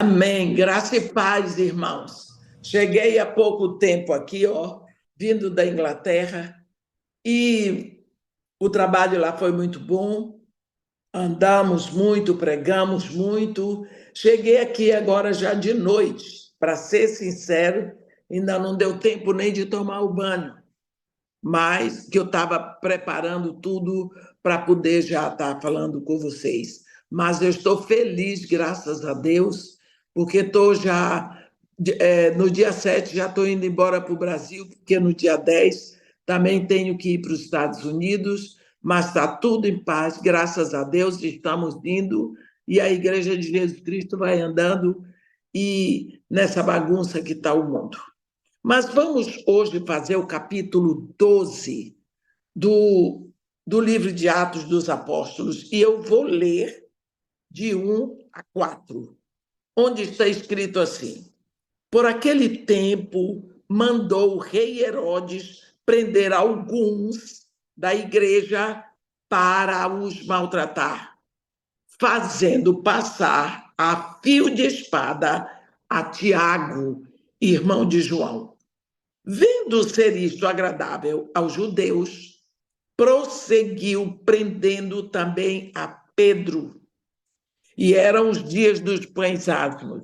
Amém. Graça e paz, irmãos. Cheguei há pouco tempo aqui, vindo da Inglaterra, e o trabalho lá foi muito bom. Andamos muito, pregamos muito. Cheguei aqui agora já de noite. Para ser sincero, ainda não deu tempo nem de tomar o banho, mas que eu estava preparando tudo para poder já estar falando com vocês. Mas eu estou feliz, graças a Deus, porque estou já, no dia 7 já estou indo embora para o Brasil, porque no dia 10 também tenho que ir para os Estados Unidos, mas está tudo em paz, graças a Deus, estamos indo, e a Igreja de Jesus Cristo vai andando e nessa bagunça que está o mundo. Mas vamos hoje fazer o capítulo 12 do livro de Atos dos Apóstolos, e eu vou ler de 1 a 4, onde está escrito assim: Por aquele tempo, mandou o rei Herodes prender alguns da igreja para os maltratar, fazendo passar a fio de espada a Tiago, irmão de João. Vendo ser isto agradável aos judeus, prosseguiu prendendo também a Pedro. E eram os dias dos pães asmos.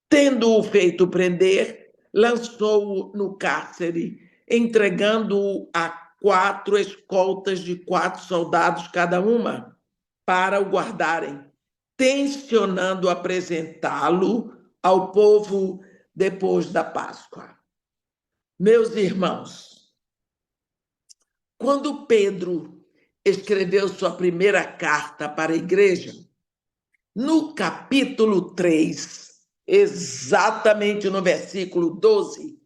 Tendo-o feito prender, lançou-o no cárcere, entregando-o a 4 escoltas de 4 soldados cada uma, para o guardarem, tencionando apresentá-lo ao povo depois da Páscoa. Meus irmãos, quando Pedro escreveu sua primeira carta para a igreja, no capítulo 3, exatamente no versículo 12,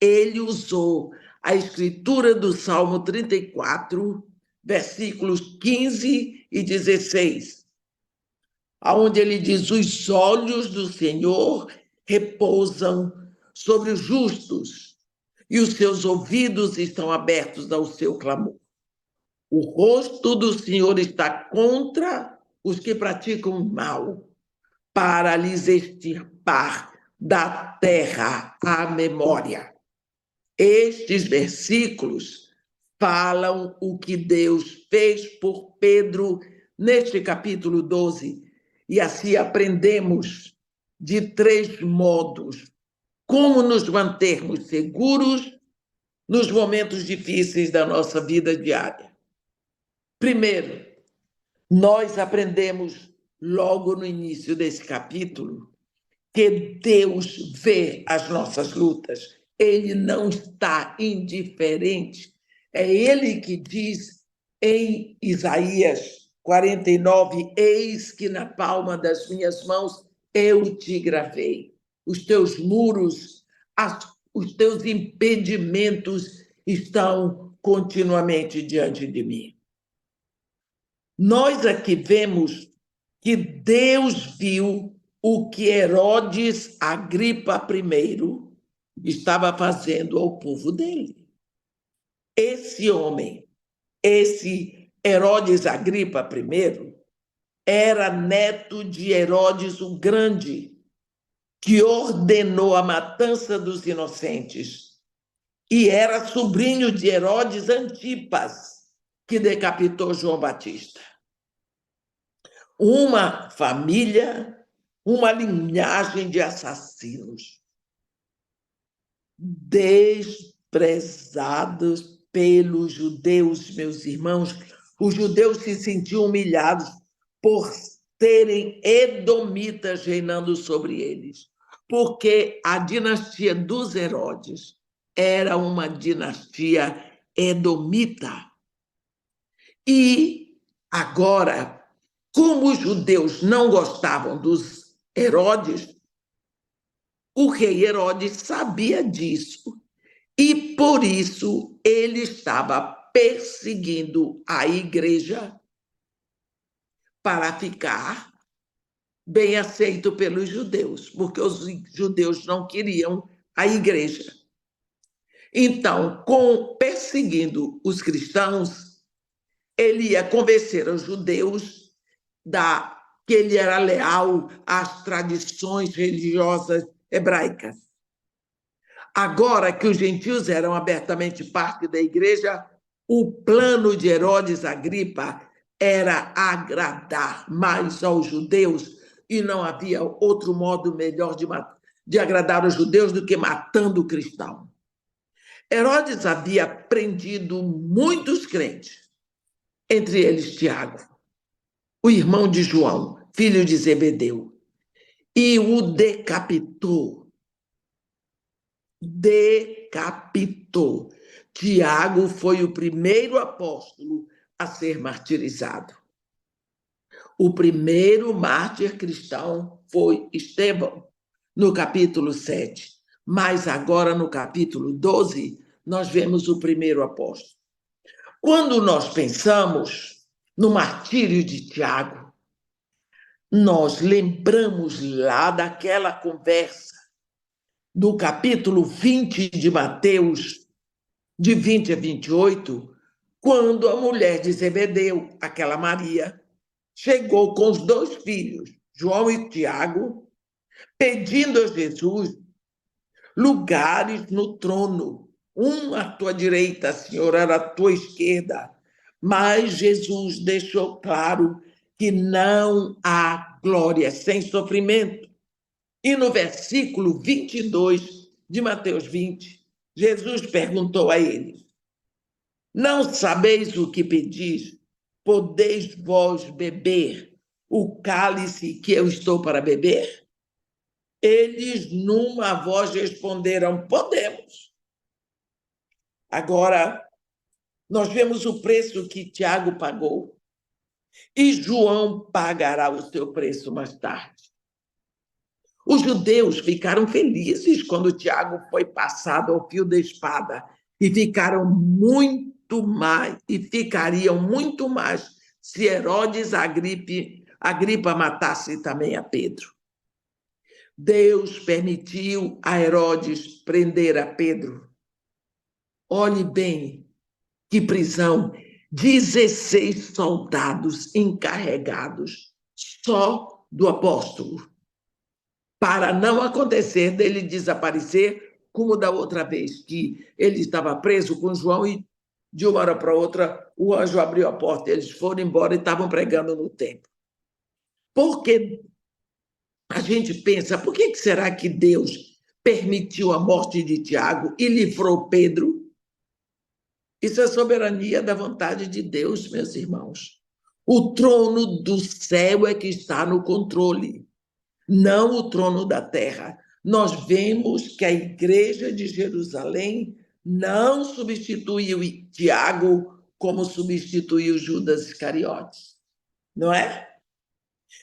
ele usou a escritura do Salmo 34, versículos 15 e 16, onde ele diz: Os olhos do Senhor repousam sobre os justos, e os seus ouvidos estão abertos ao seu clamor. O rosto do Senhor está contra os que praticam o mal, para lhes extirpar da terra a memória. Estes versículos falam o que Deus fez por Pedro neste capítulo 12, e assim aprendemos de 3 modos como nos mantermos seguros nos momentos difíceis da nossa vida diária. Primeiro, nós aprendemos logo no início desse capítulo que Deus vê as nossas lutas. Ele não está indiferente. É ele que diz em Isaías 49, eis que na palma das minhas mãos eu te gravei. Os teus muros, os teus impedimentos estão continuamente diante de mim. Nós aqui vemos que Deus viu o que Herodes Agripa I estava fazendo ao povo dele. Esse homem, esse Herodes Agripa I, era neto de Herodes o Grande, que ordenou a matança dos inocentes, e era sobrinho de Herodes Antipas, que decapitou João Batista. Uma família, uma linhagem de assassinos, desprezados pelos judeus, meus irmãos. Os judeus se sentiam humilhados por terem edomitas reinando sobre eles, porque a dinastia dos Herodes era uma dinastia edomita. E agora, como os judeus não gostavam dos Herodes, o rei Herodes sabia disso, e por isso ele estava perseguindo a igreja para ficar bem aceito pelos judeus, porque os judeus não queriam a igreja. Então, perseguindo os cristãos, ele ia convencer os judeus da que ele era leal às tradições religiosas hebraicas. Agora que os gentios eram abertamente parte da igreja, o plano de Herodes Agripa era agradar mais aos judeus, e não havia outro modo melhor de agradar os judeus do que matando o cristão. Herodes havia prendido muitos crentes, entre eles Tiago, o irmão de João, filho de Zebedeu, e o decapitou. Decapitou. Tiago foi o primeiro apóstolo a ser martirizado. O primeiro mártir cristão foi Estevão, no capítulo 7. Mas agora, no capítulo 12, nós vemos o primeiro apóstolo. Quando nós pensamos no martírio de Tiago, nós lembramos lá daquela conversa do capítulo 20 de Mateus, de 20 a 28, quando a mulher de Zebedeu, aquela Maria, chegou com os 2 filhos, João e Tiago, pedindo a Jesus lugares no trono, um à tua direita, Senhor, era à tua esquerda. Mas Jesus deixou claro que não há glória sem sofrimento. E no versículo 22 de Mateus 20, Jesus perguntou a eles: não sabeis o que pedis? Podeis vós beber o cálice que eu estou para beber? Eles, numa voz, responderam: podemos. Agora, nós vemos o preço que Tiago pagou, e João pagará o seu preço mais tarde. Os judeus ficaram felizes quando Tiago foi passado ao fio da espada, e ficaram muito mais, e ficariam muito mais se Herodes Agripa matasse também a Pedro. Deus permitiu a Herodes prender a Pedro. Olhe bem que prisão, 16 soldados encarregados só do apóstolo, para não acontecer dele desaparecer, como da outra vez, que ele estava preso com João e de uma hora para outra o anjo abriu a porta, eles foram embora e estavam pregando no templo. Porque a gente pensa, por que será que Deus permitiu a morte de Tiago e livrou Pedro? Isso é soberania da vontade de Deus, meus irmãos. O trono do céu é que está no controle, não o trono da terra. Nós vemos que a igreja de Jerusalém não substituiu Tiago como substituiu Judas Iscariotes, não é?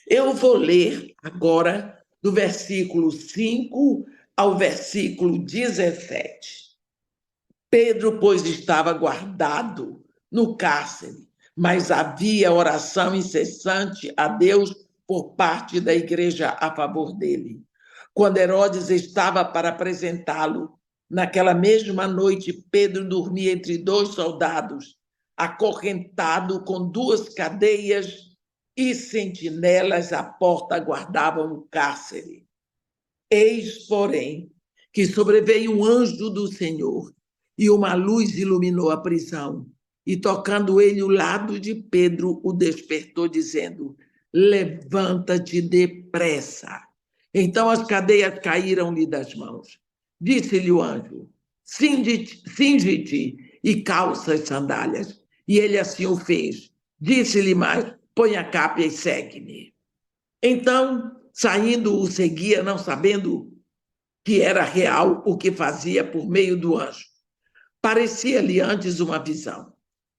Eu vou ler agora do versículo 5 ao versículo 17. Pedro, pois, estava guardado no cárcere, mas havia oração incessante a Deus por parte da igreja a favor dele. Quando Herodes estava para apresentá-lo, naquela mesma noite, Pedro dormia entre 2 soldados, acorrentado com 2 cadeias, e sentinelas à porta guardavam o cárcere. Eis, porém, que sobreveio um anjo do Senhor, e uma luz iluminou a prisão. E tocando ele o lado de Pedro, o despertou, dizendo: levanta-te depressa. Então as cadeias caíram-lhe das mãos. Disse-lhe o anjo: cinge-te e calça as sandálias. E ele assim o fez. Disse-lhe mais: põe a capa e segue-me. Então, saindo, o seguia, não sabendo que era real o que fazia por meio do anjo. Parecia-lhe antes uma visão.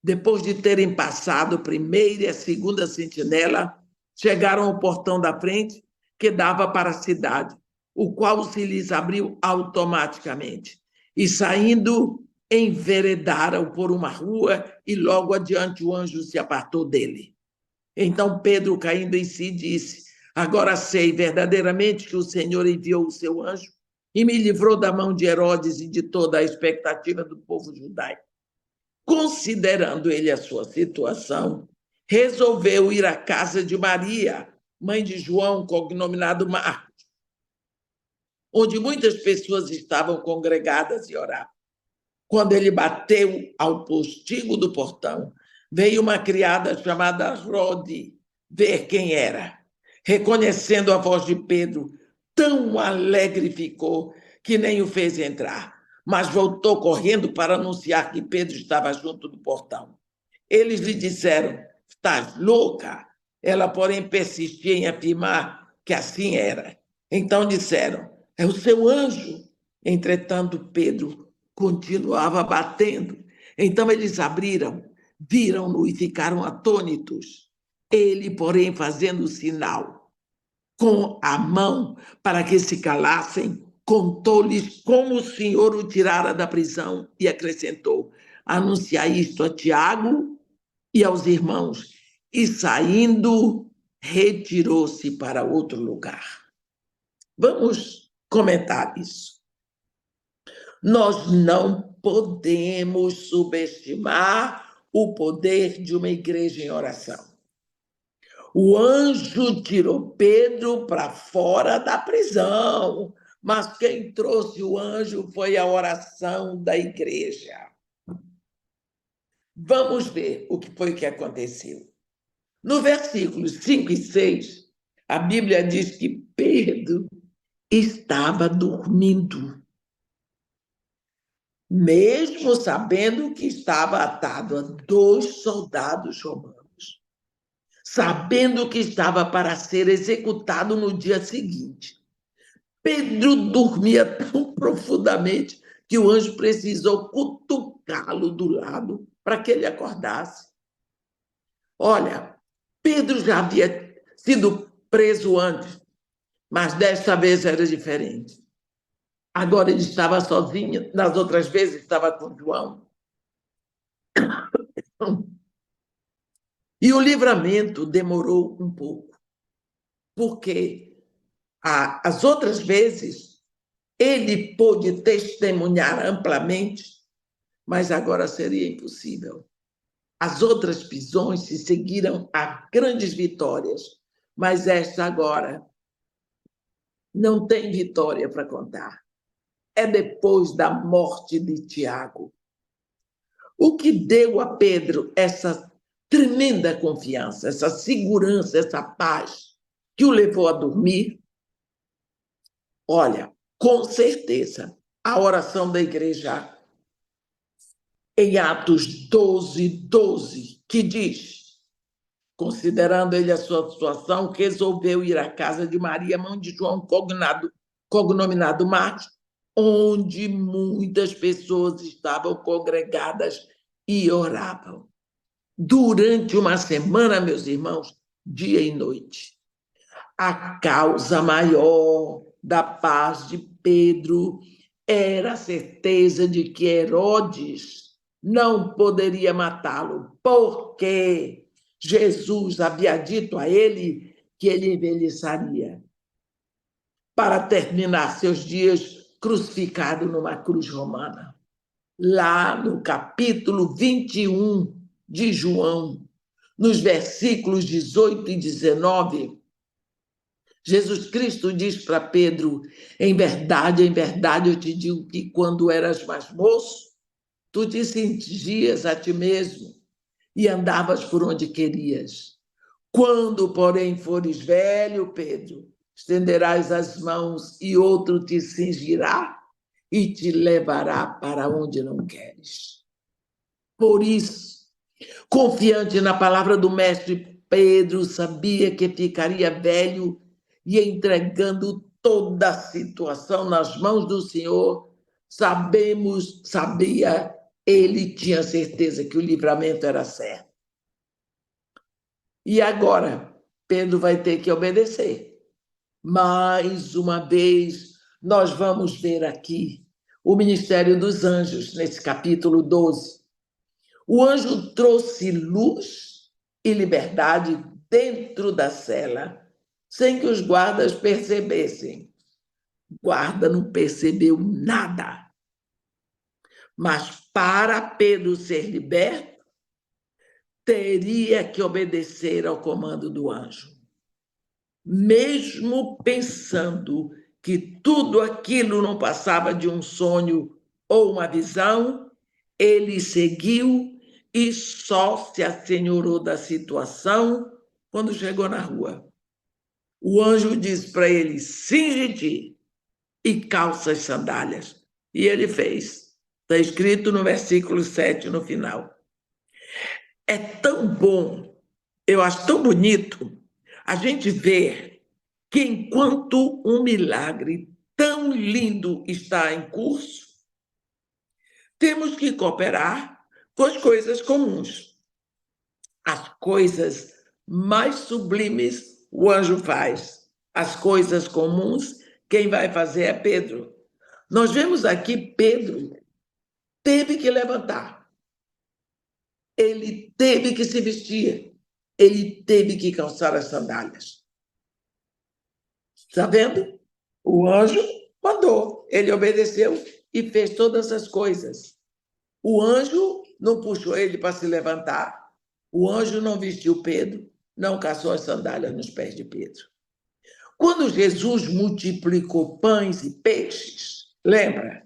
Depois de terem passado a primeira e a segunda sentinela, chegaram ao portão da frente, que dava para a cidade, o qual se lhes abriu automaticamente. E saindo, enveredaram por uma rua, e logo adiante o anjo se apartou dele. Então Pedro, caindo em si, disse: agora sei verdadeiramente que o Senhor enviou o seu anjo e me livrou da mão de Herodes e de toda a expectativa do povo judaico. Considerando ele a sua situação, resolveu ir à casa de Maria, mãe de João, cognominado Marcos, onde muitas pessoas estavam congregadas e oravam. Quando ele bateu ao postigo do portão, veio uma criada chamada Rode ver quem era. Reconhecendo a voz de Pedro, tão alegre ficou que nem o fez entrar, mas voltou correndo para anunciar que Pedro estava junto do portão. Eles lhe disseram: estás louca? Ela, porém, persistia em afirmar que assim era. Então disseram: é o seu anjo. Entretanto, Pedro continuava batendo. Então eles abriram, viram-no e ficaram atônitos. Ele, porém, fazendo sinal com a mão para que se calassem, contou-lhes como o Senhor o tirara da prisão e acrescentou: anunciai isto a Tiago e aos irmãos. E saindo, retirou-se para outro lugar. Vamos comentar isso. Nós não podemos subestimar o poder de uma igreja em oração. O anjo tirou Pedro para fora da prisão, mas quem trouxe o anjo foi a oração da igreja. Vamos ver o que foi que aconteceu. No versículos 5 e 6, a Bíblia diz que Pedro estava dormindo, mesmo sabendo que estava atado a 2 soldados romanos, sabendo que estava para ser executado no dia seguinte. Pedro dormia tão profundamente que o anjo precisou cutucá-lo do lado para que ele acordasse. Olha, Pedro já havia sido preso antes, mas desta vez era diferente. Agora ele estava sozinho, nas outras vezes estava com João. E o livramento demorou um pouco, porque as outras vezes ele pôde testemunhar amplamente, mas agora seria impossível. As outras prisões se seguiram a grandes vitórias, mas esta agora não tem vitória para contar. É depois da morte de Tiago. O que deu a Pedro essa tremenda confiança, essa segurança, essa paz que o levou a dormir? Olha, com certeza, a oração da igreja em Atos 12, 12, que diz: considerando ele a sua situação, resolveu ir à casa de Maria, mãe de João, cognominado Marcos, onde muitas pessoas estavam congregadas e oravam. Durante uma semana, meus irmãos, dia e noite. A causa maior da paz de Pedro era a certeza de que Herodes não poderia matá-lo, porque Jesus havia dito a ele que ele envelheçaria para terminar seus dias crucificado numa cruz romana. Lá no capítulo 21 de João, nos versículos 18 e 19, Jesus Cristo diz para Pedro: em verdade, eu te digo que quando eras mais moço, tu te cingias a ti mesmo e andavas por onde querias. Quando, porém, fores velho, Pedro, estenderás as mãos e outro te cingirá e te levará para onde não queres. Por isso, confiante na palavra do mestre, Pedro sabia que ficaria velho e entregando toda a situação nas mãos do Senhor, ele tinha certeza que o livramento era certo. E agora, Pedro vai ter que obedecer. Mais uma vez, nós vamos ver aqui o ministério dos anjos, nesse capítulo 12. O anjo trouxe luz e liberdade dentro da cela, sem que os guardas percebessem. O guarda não percebeu nada. Mas para Pedro ser liberto, teria que obedecer ao comando do anjo. mesmo pensando que tudo aquilo não passava de um sonho ou uma visão, ele seguiu e só se assenhorou da situação quando chegou na rua. O anjo disse para ele: cinge-te e calça as sandálias. E ele fez. Está escrito no versículo 7, no final. É tão bom, eu acho tão bonito a gente ver que enquanto um milagre tão lindo está em curso, temos que cooperar com as coisas comuns. As coisas mais sublimes o anjo faz. As coisas comuns, quem vai fazer é Pedro. Nós vemos aqui Pedro teve que levantar, ele teve que se vestir, ele teve que calçar as sandálias. Está vendo? O anjo mandou, ele obedeceu e fez todas as coisas. O anjo não puxou ele para se levantar, o anjo não vestiu Pedro, não calçou as sandálias nos pés de Pedro. Quando Jesus multiplicou pães e peixes, lembra?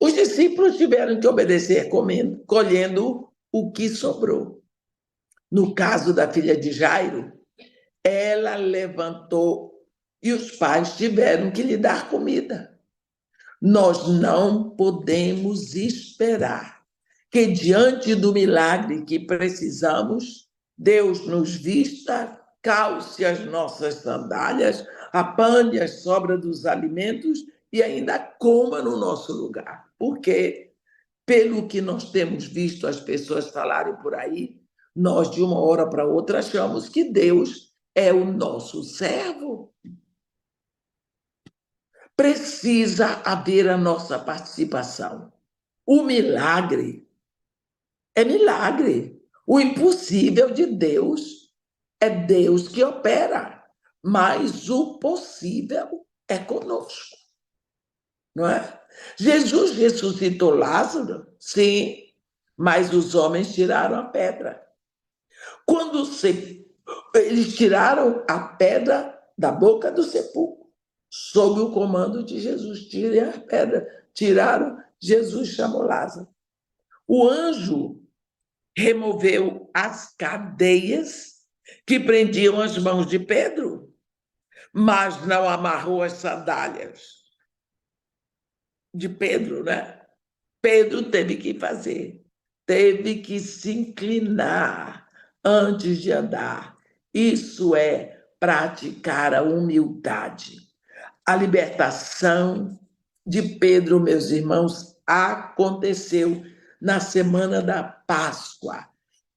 Os discípulos tiveram que obedecer comendo, colhendo o que sobrou. No caso da filha de Jairo, ela levantou e os pais tiveram que lhe dar comida. Nós não podemos esperar que, diante do milagre que precisamos, Deus nos vista, calce as nossas sandálias, apane as sobras dos alimentos e ainda coma no nosso lugar. Porque, pelo que nós temos visto as pessoas falarem por aí, nós, de uma hora para outra, achamos que Deus é o nosso servo. Precisa haver a nossa participação. O milagre é milagre. O impossível de Deus é Deus que opera, mas o possível é conosco, não é? Jesus ressuscitou Lázaro, sim, mas os homens tiraram a pedra. Quando eles tiraram a pedra da boca do sepulcro, sob o comando de Jesus, tirem a pedra. Tiraram, Jesus chamou Lázaro. O anjo removeu as cadeias que prendiam as mãos de Pedro, mas não amarrou as sandálias de Pedro, né? Pedro teve que fazer, teve que se inclinar antes de andar. Isso é praticar a humildade. A libertação de Pedro, meus irmãos, aconteceu na semana da Páscoa,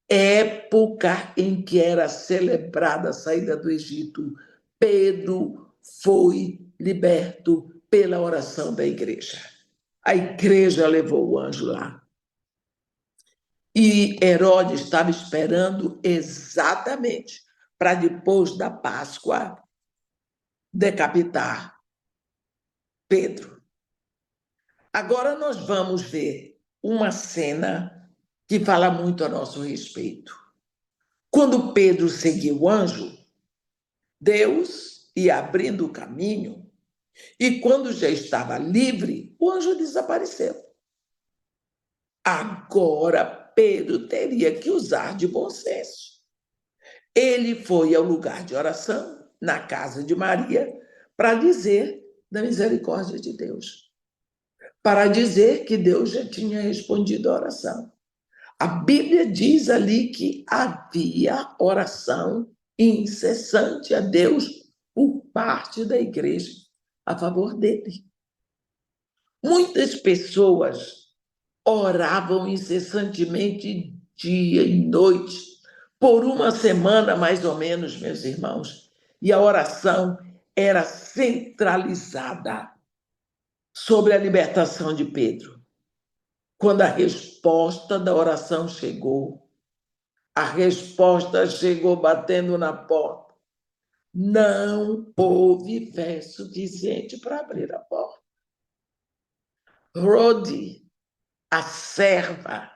época em que era celebrada a saída do Egito. Pedro foi liberto pela oração da igreja. A igreja levou o anjo lá. E Herodes estava esperando exatamente para depois da Páscoa decapitar Pedro. Agora nós vamos ver uma cena que fala muito a nosso respeito. Quando Pedro seguiu o anjo, Deus ia abrindo o caminho e quando já estava livre, o anjo desapareceu. Agora Pedro teria que usar de bom senso. Ele foi ao lugar de oração, na casa de Maria, para dizer da misericórdia de Deus, para dizer que Deus já tinha respondido a oração. A Bíblia diz ali que havia oração incessante a Deus por parte da igreja a favor dele. Muitas pessoas oravam incessantemente dia e noite, por uma semana mais ou menos, meus irmãos, e a oração era centralizada sobre a libertação de Pedro. Quando a resposta da oração chegou, a resposta chegou batendo na porta. Não houve fé suficiente para abrir a porta. Rode, a serva,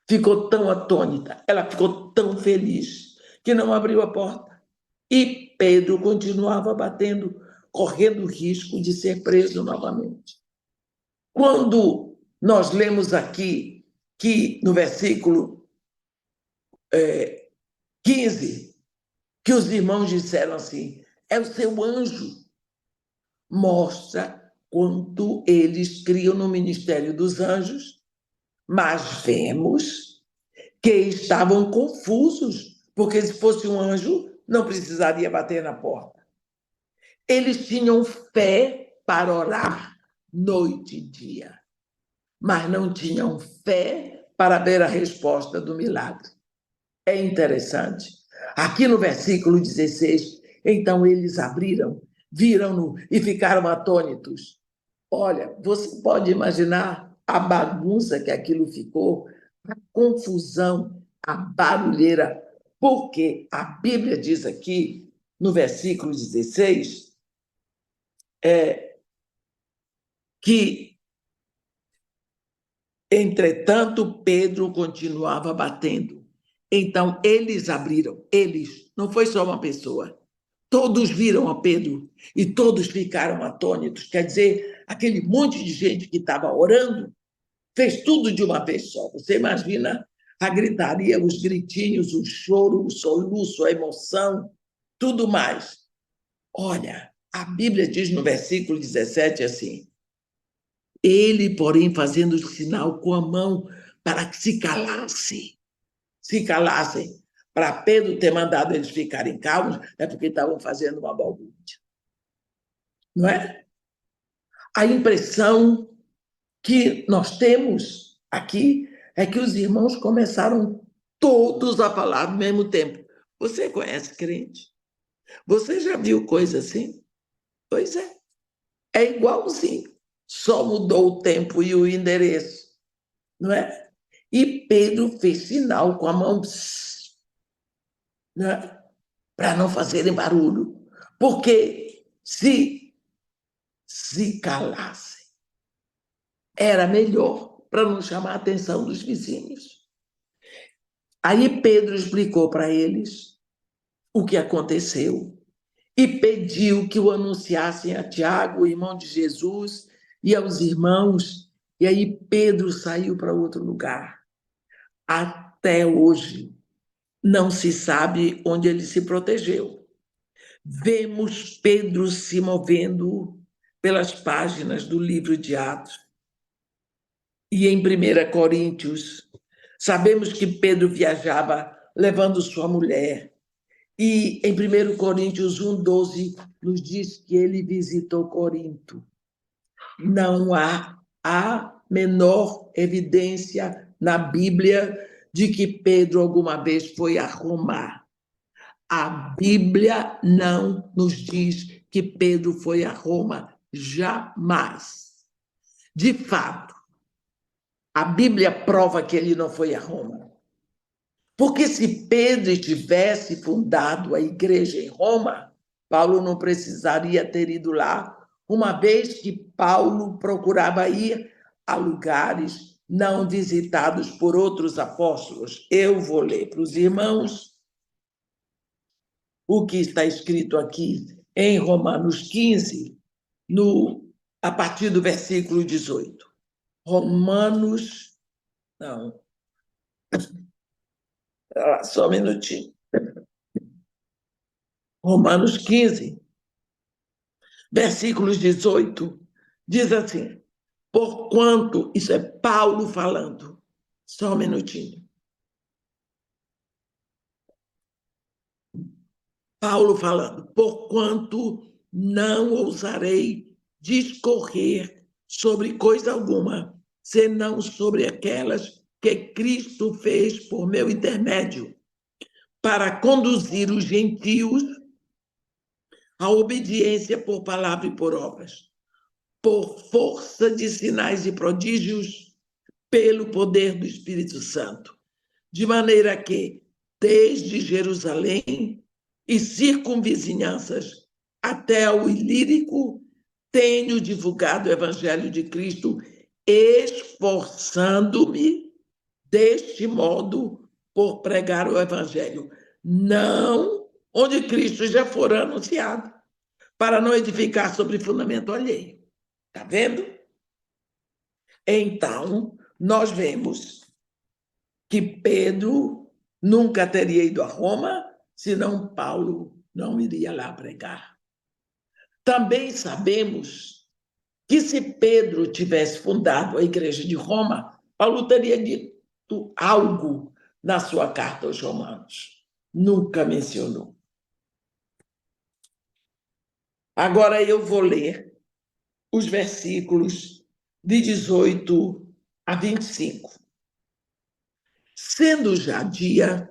ficou tão atônita, ela ficou tão feliz, que não abriu a porta. E Pedro continuava batendo, correndo o risco de ser preso novamente. Quando nós lemos aqui que no versículo 15, que os irmãos disseram assim: é o seu anjo, mostra quanto eles criam no ministério dos anjos, mas vemos que estavam confusos, porque se fosse um anjo, não precisaria bater na porta. Eles tinham fé para orar noite e dia, mas não tinham fé para ver a resposta do milagre. É interessante. Aqui no versículo 16, então eles abriram, viram-no e ficaram atônitos. Olha, você pode imaginar a bagunça que aquilo ficou, a confusão, a barulheira, porque a Bíblia diz aqui, no versículo 16, que, entretanto, Pedro continuava batendo. Então, eles abriram, eles, não foi só uma pessoa. Todos viram a Pedro e todos ficaram atônitos. Quer dizer, aquele monte de gente que estava orando fez tudo de uma vez só. Você imagina a gritaria, os gritinhos, o choro, o soluço, a emoção, tudo mais. Olha, a Bíblia diz no versículo 17 assim: ele, porém, fazendo o sinal com a mão para que se calassem. Para Pedro ter mandado eles ficarem calmos, é porque estavam fazendo uma balbúrdia. Não é? A impressão que nós temos aqui é que os irmãos começaram todos a falar ao mesmo tempo. Você conhece crente? Você já viu coisa assim? Pois é. É igualzinho. Só mudou o tempo e o endereço, não é? E Pedro fez sinal com a mão, né? Para não fazerem barulho. Porque se calassem, era melhor para não chamar a atenção dos vizinhos. Aí Pedro explicou para eles o que aconteceu e pediu que o anunciassem a Tiago, o irmão de Jesus, e aos irmãos. E aí Pedro saiu para outro lugar. Até hoje não se sabe onde ele se protegeu. Vemos Pedro se movendo pelas páginas do livro de Atos. E em 1 Coríntios, sabemos que Pedro viajava levando sua mulher. E em 1 Coríntios 1:12 nos diz que ele visitou Corinto. Não há a menor evidência na Bíblia de que Pedro alguma vez foi a Roma. A Bíblia não nos diz que Pedro foi a Roma, jamais. De fato, a Bíblia prova que ele não foi a Roma. Porque se Pedro tivesse fundado a igreja em Roma, Paulo não precisaria ter ido lá, uma vez que Paulo procurava ir a lugares não visitados por outros apóstolos. Eu vou ler para os irmãos o que está escrito aqui em Romanos 15, a partir do versículo 18. Romanos. Não. Só um minutinho. Romanos 15, versículos 18, diz assim: porquanto, isso é Paulo falando, só um minutinho. Paulo falando, porquanto não ousarei discorrer sobre coisa alguma, senão sobre aquelas que Cristo fez por meu intermédio, para conduzir os gentios à obediência por palavra e por obras, por força de sinais e prodígios, pelo poder do Espírito Santo, de maneira que, desde Jerusalém e circunvizinhanças até ao Ilírico, tenho divulgado o Evangelho de Cristo, esforçando-me deste modo por pregar o Evangelho, não onde Cristo já fora anunciado, para não edificar sobre fundamento alheio. Está vendo? Então, nós vemos que Pedro nunca teria ido a Roma, senão Paulo não iria lá pregar. Também sabemos que se Pedro tivesse fundado a igreja de Roma, Paulo teria dito algo na sua carta aos Romanos. Nunca mencionou. Agora eu vou ler os versículos de 18 a 25. Sendo já dia,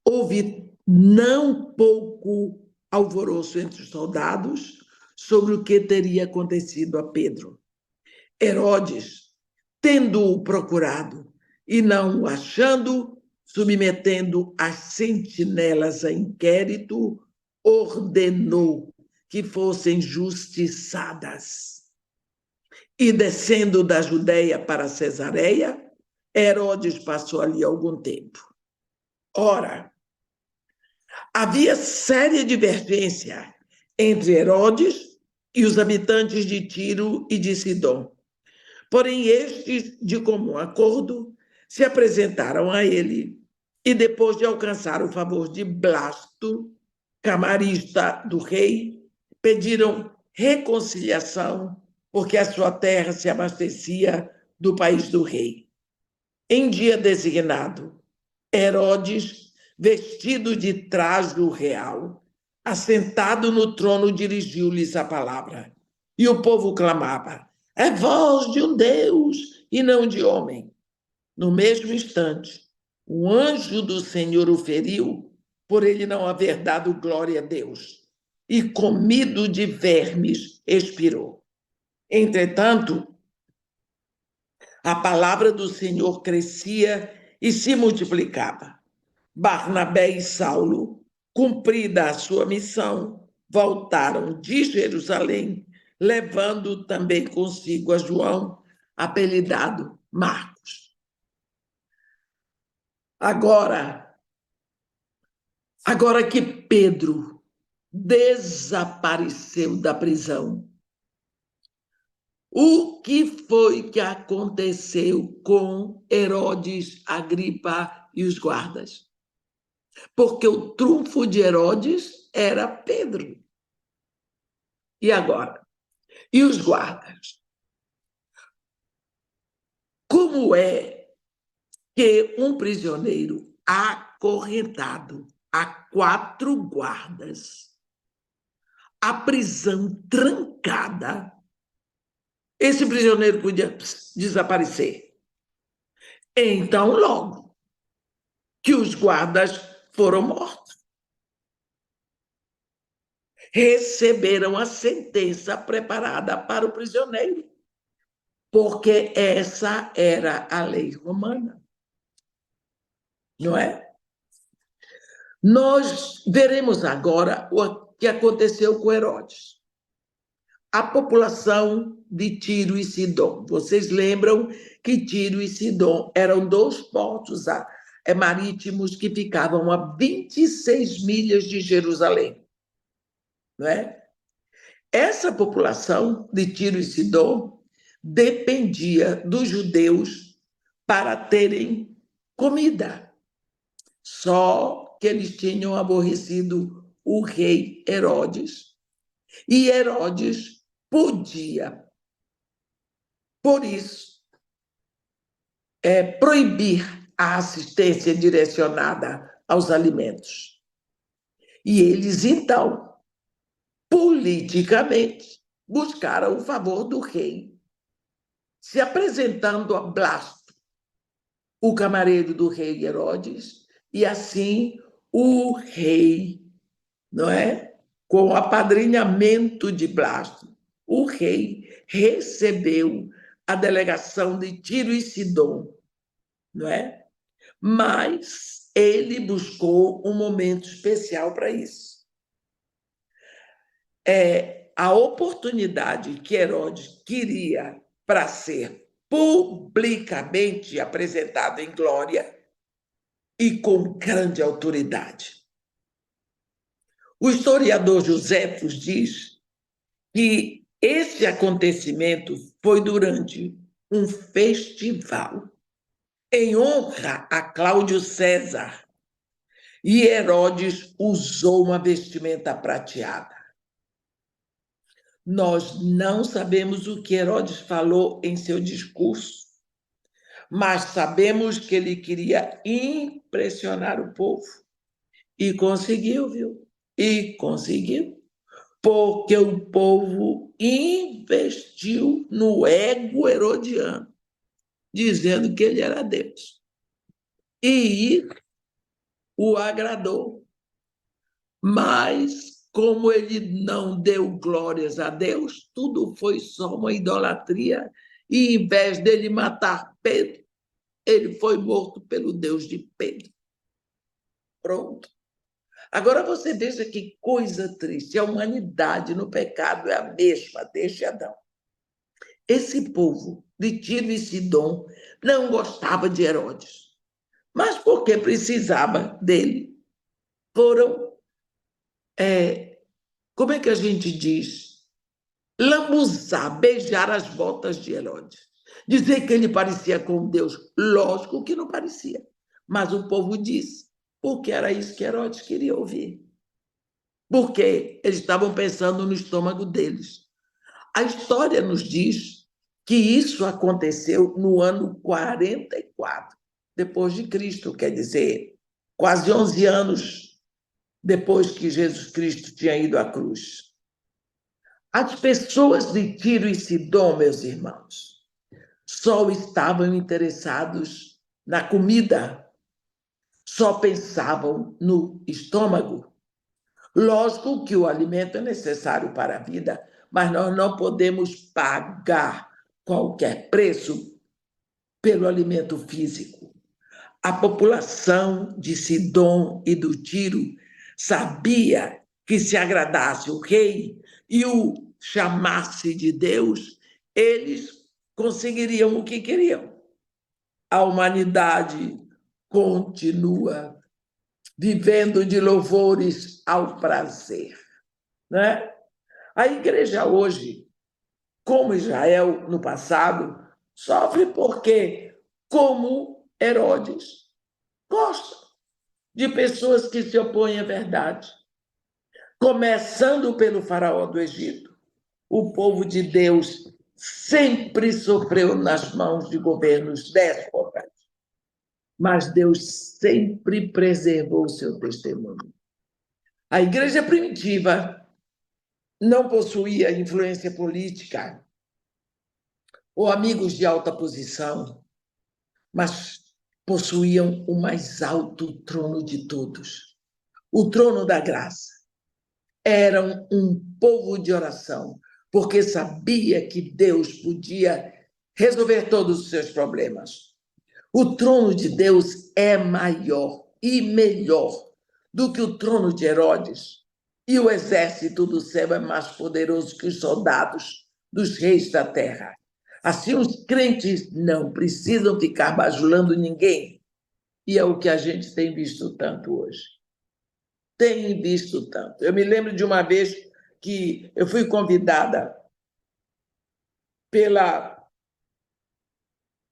houve não pouco alvoroço entre os soldados sobre o que teria acontecido a Pedro. Herodes, tendo-o procurado e não o achando, submetendo as sentinelas a inquérito, ordenou que fossem justiçadas. E descendo da Judéia para Cesareia, Herodes passou ali algum tempo. Ora, havia séria divergência entre Herodes e os habitantes de Tiro e de Sidom. Porém, estes, de comum acordo, se apresentaram a ele e, depois de alcançar o favor de Blasto, camarista do rei, pediram reconciliação, porque a sua terra se abastecia do país do rei. Em dia designado, Herodes, vestido de trajo real, assentado no trono, dirigiu-lhes a palavra. E o povo clamava: é voz de um Deus e não de homem. No mesmo instante, o anjo do Senhor o feriu, por ele não haver dado glória a Deus, e comido de vermes expirou. Entretanto, a palavra do Senhor crescia e se multiplicava. Barnabé e Saulo, cumprida a sua missão, voltaram de Jerusalém, levando também consigo a João, apelidado Marcos. Agora que Pedro desapareceu da prisão, o que foi que aconteceu com Herodes, Agripa e os guardas? Porque o trunfo de Herodes era Pedro. E agora? E os guardas? Como é que um prisioneiro acorrentado a 4 guardas, a prisão trancada, esse prisioneiro podia desaparecer? Então, logo que os guardas foram mortos, receberam a sentença preparada para o prisioneiro, porque essa era a lei romana, não é? Nós veremos agora o que aconteceu com Herodes. A população de Tiro e Sidom. Vocês lembram que Tiro e Sidom eram 2 portos marítimos que ficavam a 26 milhas de Jerusalém, não é? Essa população de Tiro e Sidom dependia dos judeus para terem comida. Só que eles tinham aborrecido o rei Herodes. E Herodes podia, por isso, proibir a assistência direcionada aos alimentos. E eles, então, politicamente, buscaram o favor do rei, se apresentando a Blasto, o camareiro do rei Herodes, e assim o rei, não é? Com o apadrinhamento de Blasto, o rei recebeu a delegação de Tiro e Sidom, não é? Mas ele buscou um momento especial para isso. A oportunidade que Herodes queria para ser publicamente apresentado em glória e com grande autoridade. O historiador Joséfos diz que esse acontecimento foi durante um festival em honra a Cláudio César, e Herodes usou uma vestimenta prateada. Nós não sabemos o que Herodes falou em seu discurso, mas sabemos que ele queria impressionar o povo. E conseguiu, viu? E conseguiu. Porque o povo investiu no ego herodiano, dizendo que ele era Deus. E o agradou. Mas, como ele não deu glórias a Deus, tudo foi só uma idolatria. E, em vez dele matar Pedro, ele foi morto pelo Deus de Pedro. Pronto. Agora você veja que coisa triste. A humanidade no pecado é a mesma desde Adão. Esse povo de Tiro e Sidom não gostava de Herodes, mas porque precisava dele, foram, como é que a gente diz? Lambuzar, beijar as botas de Herodes. Dizer que ele parecia com Deus. Lógico que não parecia, mas o povo disse, porque era isso que Herodes queria ouvir. Porque eles estavam pensando no estômago deles. A história nos diz que isso aconteceu no ano 44 depois de Cristo, quer dizer, quase 11 anos depois que Jesus Cristo tinha ido à cruz. As pessoas de Tiro e Sidom, meus irmãos, só estavam interessados na comida, só pensavam no estômago. Lógico que o alimento é necessário para a vida, mas nós não podemos pagar qualquer preço pelo alimento físico. A população de Sidom e do Tiro sabia que se agradasse o rei e o chamasse de Deus, eles conseguiriam o que queriam. A humanidade continua vivendo de louvores ao prazer, né? A igreja hoje, como Israel no passado, sofre porque, como Herodes, gosta de pessoas que se opõem à verdade. Começando pelo faraó do Egito, o povo de Deus sempre sofreu nas mãos de governos déspotas, mas Deus sempre preservou o seu testemunho. A igreja primitiva não possuía influência política ou amigos de alta posição, mas possuíam o mais alto trono de todos, o trono da graça. Eram um povo de oração, porque sabia que Deus podia resolver todos os seus problemas. O trono de Deus é maior e melhor do que o trono de Herodes, e o exército do céu é mais poderoso que os soldados dos reis da terra. Assim, os crentes não precisam ficar bajulando ninguém, e é o que a gente tem visto tanto hoje. Tem visto tanto. Eu me lembro de uma vez que eu fui convidada pela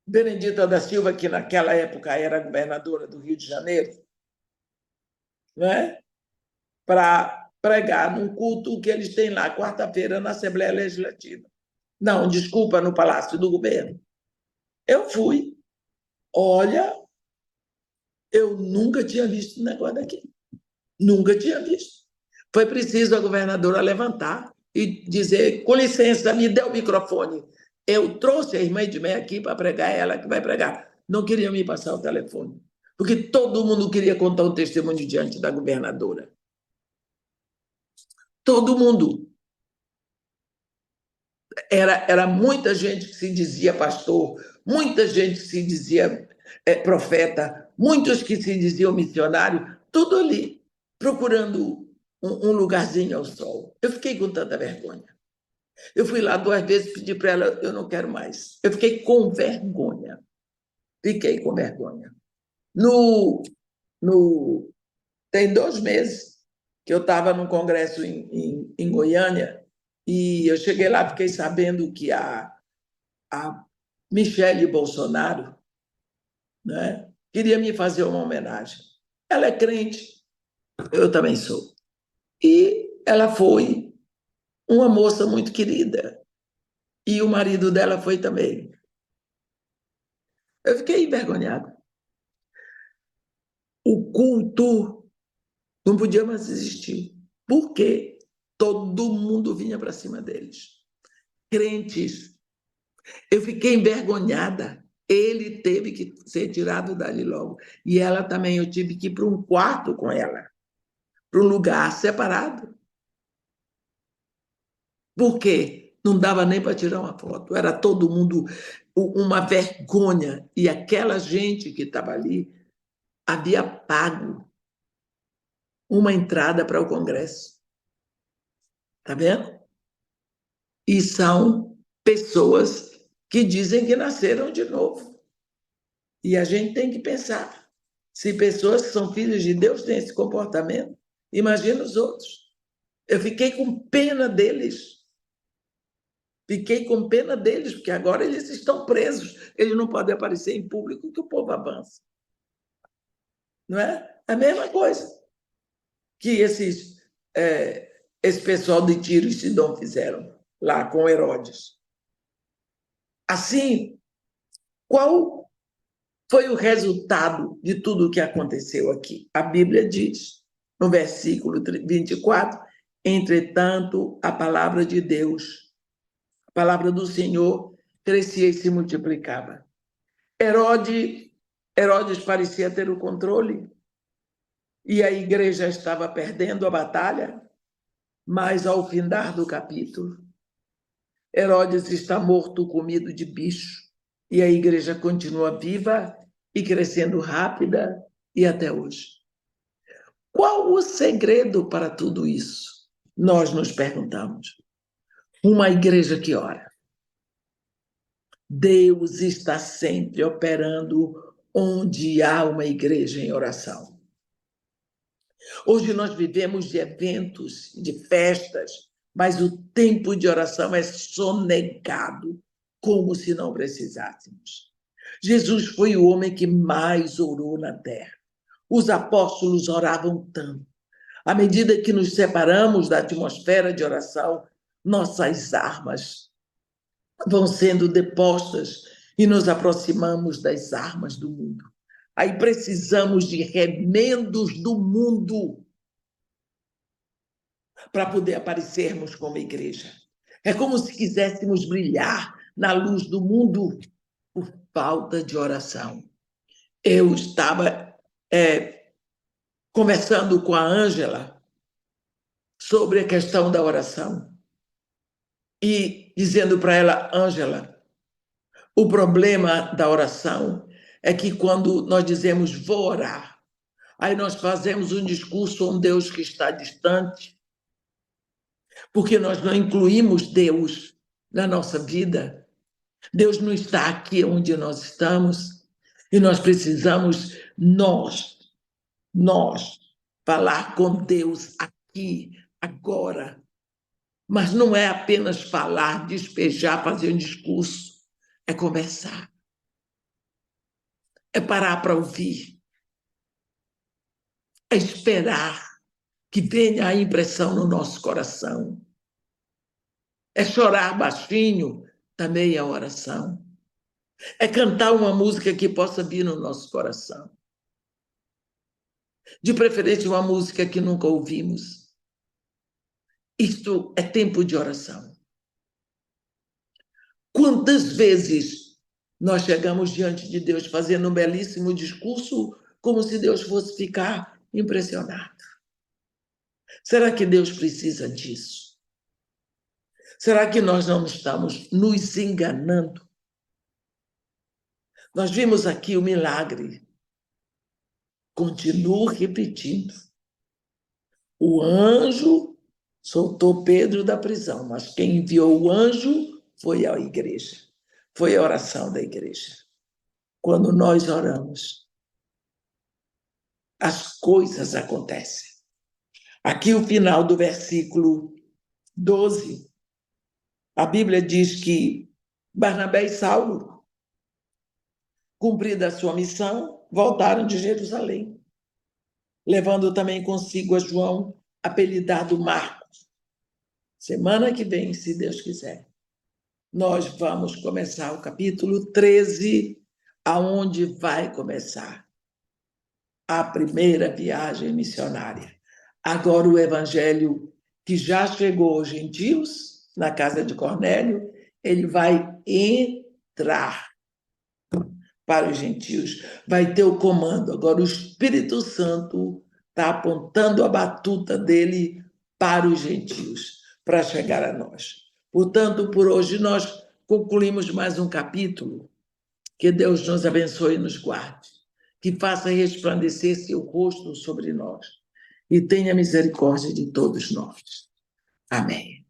Benedita da Silva, que naquela época era governadora do Rio de Janeiro, né? Para pregar num culto que eles têm lá, quarta-feira, na Assembleia Legislativa. Não, desculpa, no Palácio do Governo. Eu fui. Olha, eu nunca tinha visto um negócio daquele. Nunca tinha visto. Foi preciso a governadora levantar e dizer, com licença, me dê o microfone. Eu trouxe a irmã Edmé aqui para pregar, ela que vai pregar. Não queria me passar o telefone, porque todo mundo queria contar um testemunho diante da governadora. Todo mundo. Era muita gente que se dizia pastor, muita gente que se dizia profeta, muitos que se diziam missionário, tudo ali, procurando um lugarzinho ao sol. Eu fiquei com tanta vergonha. Eu fui lá 2 vezes pedir para ela, eu não quero mais. Eu fiquei com vergonha. Fiquei com vergonha. Tem 2 meses, que eu estava num congresso em Goiânia, e eu cheguei lá, fiquei sabendo que a Michele Bolsonaro, né, queria me fazer uma homenagem. Ela é crente, eu também sou. E ela foi uma moça muito querida, e o marido dela foi também. Eu fiquei envergonhada. O culto não podia mais existir. Por quê? Todo mundo vinha para cima deles. Crentes. Eu fiquei envergonhada. Ele teve que ser tirado dali logo. E ela também, eu tive que ir para um quarto com ela, para um lugar separado. Por quê? Não dava nem para tirar uma foto. Era todo mundo uma vergonha. E aquela gente que estava ali havia pago uma entrada para o Congresso. Está vendo? E são pessoas que dizem que nasceram de novo. E a gente tem que pensar, se pessoas que são filhos de Deus têm esse comportamento, imagina os outros. Eu fiquei com pena deles. Fiquei com pena deles, porque agora eles estão presos. Eles não podem aparecer em público que o povo avança. Não é? A mesma coisa que esse pessoal de Tiro e Sidom fizeram lá com Herodes. Assim, qual foi o resultado de tudo o que aconteceu aqui? A Bíblia diz, no versículo 24, entretanto, a palavra de Deus, a palavra do Senhor, crescia e se multiplicava. Herodes parecia ter o controle, e a igreja estava perdendo a batalha, mas ao findar do capítulo, Herodes está morto, comido de bicho, e a igreja continua viva e crescendo rápida e até hoje. Qual o segredo para tudo isso? Nós nos perguntamos. Uma igreja que ora. Deus está sempre operando onde há uma igreja em oração. Hoje nós vivemos de eventos, de festas, mas o tempo de oração é sonegado, como se não precisássemos. Jesus foi o homem que mais orou na terra. Os apóstolos oravam tanto. À medida que nos separamos da atmosfera de oração, nossas armas vão sendo depostas e nos aproximamos das armas do mundo. Aí precisamos de remendos do mundo para poder aparecermos como igreja. É como se quiséssemos brilhar na luz do mundo por falta de oração. Eu estava conversando com a Ângela sobre a questão da oração e dizendo para ela, Ângela, o problema da oração é que quando nós dizemos vou orar, aí nós fazemos um discurso a um Deus que está distante, porque nós não incluímos Deus na nossa vida. Deus não está aqui onde nós estamos e nós precisamos, nós, falar com Deus aqui, agora. Mas não é apenas falar, despejar, fazer um discurso, é conversar, é parar para ouvir, é esperar que venha a impressão no nosso coração, é chorar baixinho, também é oração, é cantar uma música que possa vir no nosso coração, de preferência uma música que nunca ouvimos. Isto é tempo de oração. Quantas vezes nós chegamos diante de Deus fazendo um belíssimo discurso, como se Deus fosse ficar impressionado? Será que Deus precisa disso? Será que nós não estamos nos enganando? Nós vimos aqui o milagre. Continuo repetindo. O anjo soltou Pedro da prisão, mas quem enviou o anjo foi a igreja. Foi a oração da igreja. Quando nós oramos, as coisas acontecem. Aqui o final do versículo 12, a Bíblia diz que Barnabé e Saulo, cumprida a sua missão, voltaram de Jerusalém, levando também consigo a João, apelidado Marcos. Semana que vem, se Deus quiser, nós vamos começar o capítulo 13, aonde vai começar a primeira viagem missionária. Agora o evangelho que já chegou aos gentios, na casa de Cornélio, ele vai entrar para os gentios, vai ter o comando. Agora o Espírito Santo está apontando a batuta dele para os gentios, para chegar a nós. Portanto, por hoje nós concluímos mais um capítulo. Que Deus nos abençoe e nos guarde, que faça resplandecer seu rosto sobre nós e tenha misericórdia de todos nós. Amém.